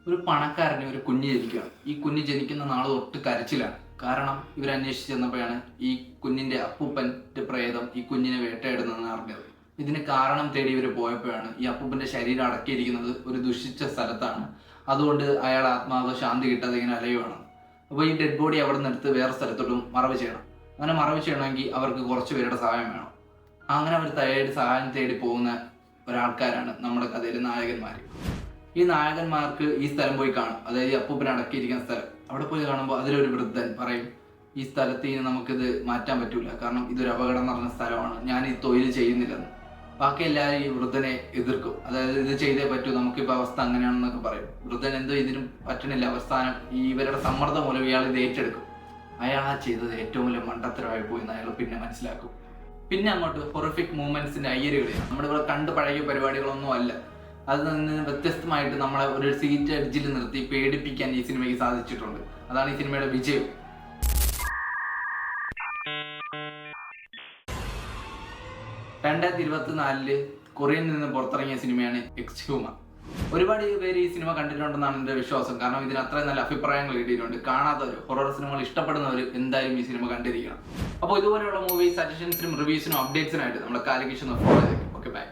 ഒരു പണക്കാരന് ഒരു കുഞ്ഞ് ജനിക്കുകയാണ്. ഈ കുഞ്ഞ് ജനിക്കുന്ന നാൾ തൊട്ട് കരച്ചിലാണ്. കാരണം ഇവരന്വേഷിച്ച് ചെന്നപ്പോഴാണ് ഈ കുഞ്ഞിന്റെ അപ്പൂപ്പന്റെ പ്രേതം ഈ കുഞ്ഞിനെ വേട്ടയാടുന്നതെന്ന് അറിഞ്ഞത്. ഇതിന് കാരണം തേടി ഇവർ പോയപ്പോഴാണ് ഈ അപ്പൂപ്പന്റെ ശരീരം അടക്കിയിരിക്കുന്നത് ഒരു ദുഷിച്ച സ്ഥലത്താണ്. അതുകൊണ്ട് അയാൾ ആത്മാവ് ശാന്തി കിട്ടാതെ ഇങ്ങനെ അലയുവാണ്. അപ്പോൾ ഈ ഡെഡ് ബോഡി അവിടെ നിന്ന് എടുത്ത് വേറെ സ്ഥലത്തോട്ടും മറവ് ചെയ്യണം. അങ്ങനെ മറവ് ചെയ്യണമെങ്കിൽ അവർക്ക് കുറച്ച് പേരുടെ സഹായം വേണം. അങ്ങനെ അവർ സഹായം തേടി പോകുന്ന ഒരാൾക്കാരാണ് നമ്മുടെ കഥയിലെ നായകന്മാർ. ഈ നായകന്മാർക്ക് ഈ സ്ഥലം പോയി കാണും, അതായത് ഈ അപ്പൂപ്പൻ അടക്കിയിരിക്കുന്ന സ്ഥലം. അവിടെ പോയി കാണുമ്പോൾ അതിലൊരു വൃദ്ധൻ പറയും, ഈ സ്ഥലത്ത് ഇനി നമുക്കിത് മാറ്റാൻ പറ്റൂല, കാരണം ഇതൊരു അപകടം നിറഞ്ഞ സ്ഥലമാണ്, ഞാൻ ഈ തൊഴിൽ ചെയ്യുന്നില്ലെന്ന്. ബാക്കി എല്ലാവരും ഈ വൃദ്ധനെ എതിർക്കും. അതായത് ഇത് ചെയ്തേ പറ്റൂ, നമുക്കിപ്പോൾ അവസ്ഥ അങ്ങനെയാണെന്നൊക്കെ പറയും. വൃദ്ധൻ എന്തോ ഇതിനും പറ്റണില്ല. അവസാനം ഇവരുടെ സമ്മർദ്ദം മൂലം ഇയാൾ ഇത് ഏറ്റെടുക്കും. അയാൾ ആ ചെയ്തത് ഏറ്റവും വലിയ മണ്ടത്തരമായി പോയി എന്ന് അയാൾ പിന്നെ മനസ്സിലാക്കും. പിന്നെ അങ്ങോട്ട് ഹൊറിഫിക് മൂവ്മെന്റ്സിന്റെ അയ്യരുകളെയാണ്. നമ്മളിവിടെ കണ്ട് പഴകിയ പരിപാടികളൊന്നും അല്ല. അതിൽ നിന്ന് വ്യത്യസ്തമായിട്ട് നമ്മളെ ഒരു സീറ്റ് എഡ്ജിൽ നിർത്തി പേടിപ്പിക്കാൻ ഈ സിനിമയ്ക്ക് സാധിച്ചിട്ടുണ്ട്. അതാണ് ഈ സിനിമയുടെ വിജയം. 2024 കൊറിയയിൽ നിന്ന് പുറത്തിറങ്ങിയ സിനിമയാണ് എക്സ്ഹ്യൂമർ. ഒരുപാട് പേര് ഈ സിനിമ കണ്ടിട്ടുണ്ടെന്നാണ് എൻ്റെ വിശ്വാസം. കാരണം ഇതിന് അത്രയും നല്ല അഭിപ്രായങ്ങൾ കിട്ടിയിട്ടുണ്ട്. കാണാത്തവർ, ഹൊറർ സിനിമകൾ ഇഷ്ടപ്പെടുന്നവർ എന്തായാലും ഈ സിനിമ കണ്ടിരിക്കണം. അപ്പോൾ ഇതുപോലെയുള്ള മൂവി സജഷൻസിനും റിവ്യൂസിനും അപ്ഡേറ്റ്സിനായിട്ട് നമ്മുടെ കാലിക്കേഷൻ ഫോളോ ചെയ്തേക്കും. Okay, by.